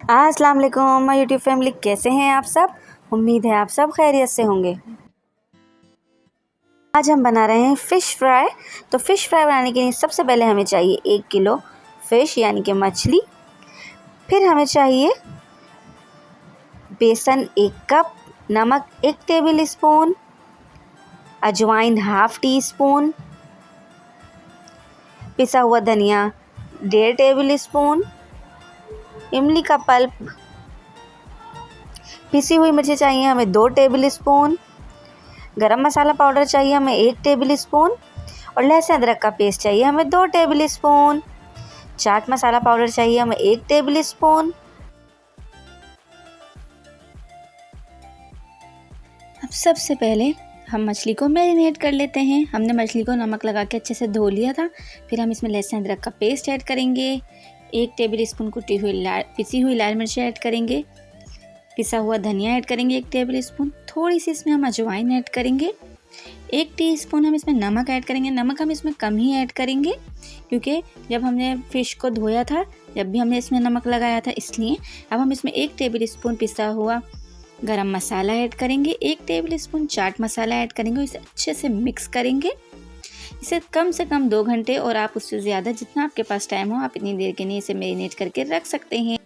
अस्सलाम वालेकुम my YouTube family, कैसे हैं आप सब। उम्मीद है आप सब खैरियत से होंगे। आज हम बना रहे हैं फ़िश फ्राई। तो फ़िश फ्राई बनाने के लिए सबसे पहले हमें चाहिए 1 किलो फ़िश यानी कि मछली। फिर हमें चाहिए बेसन 1 कप, नमक 1 टेबल स्पून, अजवाइन ½ टी स्पून, पिसा हुआ धनिया 1.5 टेबल स्पून, इमली का पल्प, पिसी हुई मिर्ची चाहिए हमें 2 टेबल स्पून, गरम मसाला पाउडर चाहिए हमें 1 टेबल स्पून और लहसुन अदरक का पेस्ट चाहिए हमें 2 table spoon. Chaat masala powder चाहिए हमें 1 टेबल स्पून। अब सबसे पहले हम मछली को मैरिनेट कर लेते हैं। हमने मछली को नमक लगा के अच्छे से धो लिया था। फिर हम इसमें लहसुन अदरक का पेस्ट ऐड करेंगे, 1 टेबल स्पून पिसी हुई लाल मिर्ची ऐड करेंगे, पिसा हुआ धनिया ऐड करेंगे 1 टेबल स्पून, थोड़ी सी इसमें हम अजवाइन ऐड करेंगे, 1 टीस्पून हम इसमें नमक ऐड करेंगे। नमक हम इसमें कम ही ऐड करेंगे क्योंकि जब हमने फ़िश को धोया था जब भी हमने इसमें नमक लगाया था, इसलिए। अब हम इसमें 1 टेबल स्पून पिसा हुआ गरम मसाला ऐड करेंगे, 1 table spoon chaat masala add करेंगे, इसे अच्छे से मिक्स करेंगे। इसे कम से कम 2 घंटे और आप उससे ज़्यादा जितना आपके पास टाइम हो आप इतनी देर के लिए इसे मैरिनेट करके रख सकते हैं।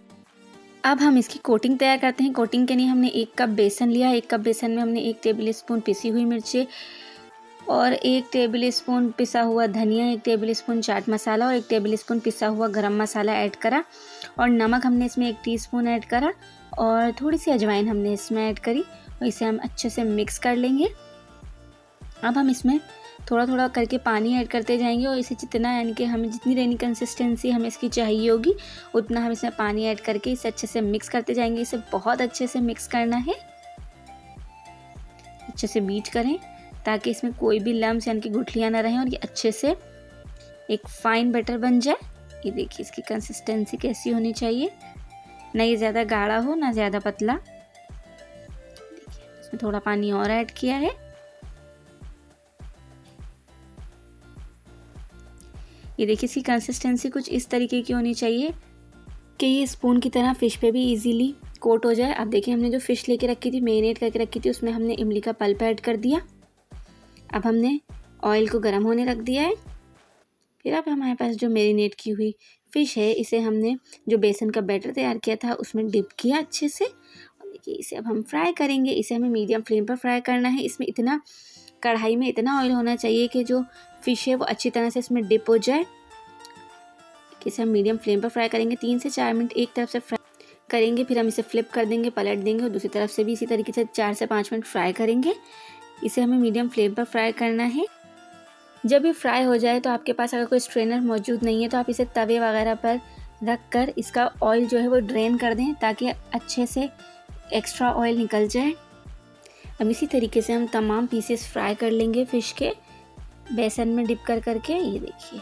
अब हम इसकी कोटिंग तैयार करते हैं। कोटिंग के लिए हमने 1 कप बेसन लिया। 1 कप बेसन में हमने 1 टेबल स्पून पिसी हुई मिर्ची और 1 टेबल स्पून पिसा हुआ धनिया, 1 टेबल स्पून चाट मसाला और 1 टेबल स्पून पिसा हुआ गरम मसाला ऐड करा और नमक हमने इसमें 1 टीस्पून ऐड करा और थोड़ी सी अजवाइन हमने इसमें ऐड करी और इसे हम अच्छे से मिक्स कर लेंगे। अब हम इसमें थोड़ा थोड़ा करके पानी ऐड करते जाएंगे और इसे जितना यानी कि हमें जितनी रहनी कंसिस्टेंसी हमें इसकी चाहिए होगी उतना हम इसमें पानी ऐड करके इसे अच्छे से मिक्स करते जाएंगे। इसे बहुत अच्छे से मिक्स करना है, अच्छे से बीट करें ताकि इसमें कोई भी लम्स यानी कि गुठलियाँ ना रहें और ये अच्छे से एक फाइन बैटर बन जाए। ये देखिए इसकी कंसिस्टेंसी कैसी होनी चाहिए, ना ये ज़्यादा गाढ़ा हो ना ज़्यादा पतला। देखिए इसमें थोड़ा पानी और ऐड किया है। ये देखिए इसकी कंसिस्टेंसी कुछ इस तरीके की होनी चाहिए कि ये स्पून की तरह फ़िश पे भी इजीली कोट हो जाए। अब देखिए हमने जो फ़िश लेके रखी थी, मैरिनेट करके रखी थी, उसमें हमने इमली का पल्प ऐड कर दिया। अब हमने ऑयल को गर्म होने रख दिया है। फिर अब हमारे पास जो मैरिनेट की हुई फ़िश है इसे हमने जो बेसन का बैटर तैयार किया था उसमें डिप किया अच्छे से। और देखिए इसे अब हम फ्राई करेंगे। इसे हमें मीडियम फ्लेम पर फ्राई करना है। इसमें इतना कढ़ाई में इतना ऑयल होना चाहिए कि जो फ़िश है वो अच्छी तरह से इसमें डिप हो जाए। इसे हम मीडियम फ्लेम पर फ्राई करेंगे। 3 से 4 मिनट एक तरफ से फ्राई करेंगे, फिर हम इसे फ्लिप कर देंगे, पलट देंगे और दूसरी तरफ से भी इसी तरीके से 4 से 5 मिनट फ्राई करेंगे। इसे हमें मीडियम फ्लेम पर फ्राई करना है। जब ये फ्राई हो जाए तो आपके पास अगर कोई स्ट्रेनर मौजूद नहीं है तो आप इसे तवे वगैरह पर रख कर इसका ऑयल जो है वो ड्रेन कर दें ताकि अच्छे से एक्स्ट्रा ऑयल निकल जाए। अब इसी तरीके से हम तमाम पीसेस फ्राई कर लेंगे फ़िश के बेसन में डिप कर करके। ये देखिए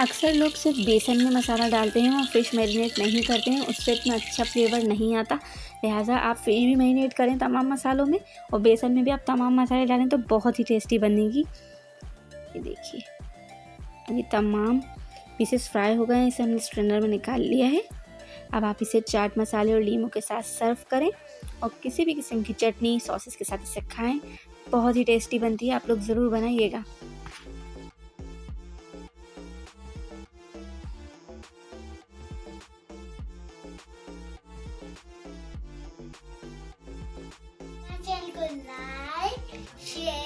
अक्सर लोग सिर्फ बेसन में मसाला डालते हैं और फ़िश मैरिनेट नहीं करते हैं, उससे इतना अच्छा फ्लेवर नहीं आता। लिहाजा आप फ़िश भी मैरिनेट करें तमाम मसालों में और बेसन में भी आप तमाम मसाले डालें तो बहुत ही टेस्टी बनेगी। ये देखिए ये तमाम पीसेस फ्राई हो गए हैं। इसे हमने स्ट्रेनर में निकाल लिया है। अब आप इसे चाट मसाले और लीमू के साथ सर्व करें और किसी भी किस्म की चटनी सॉसेस के साथ इसे खाएं। बहुत ही टेस्टी बनती है, आप लोग ज़रूर बनाइएगा। चैनल को लाइक शेयर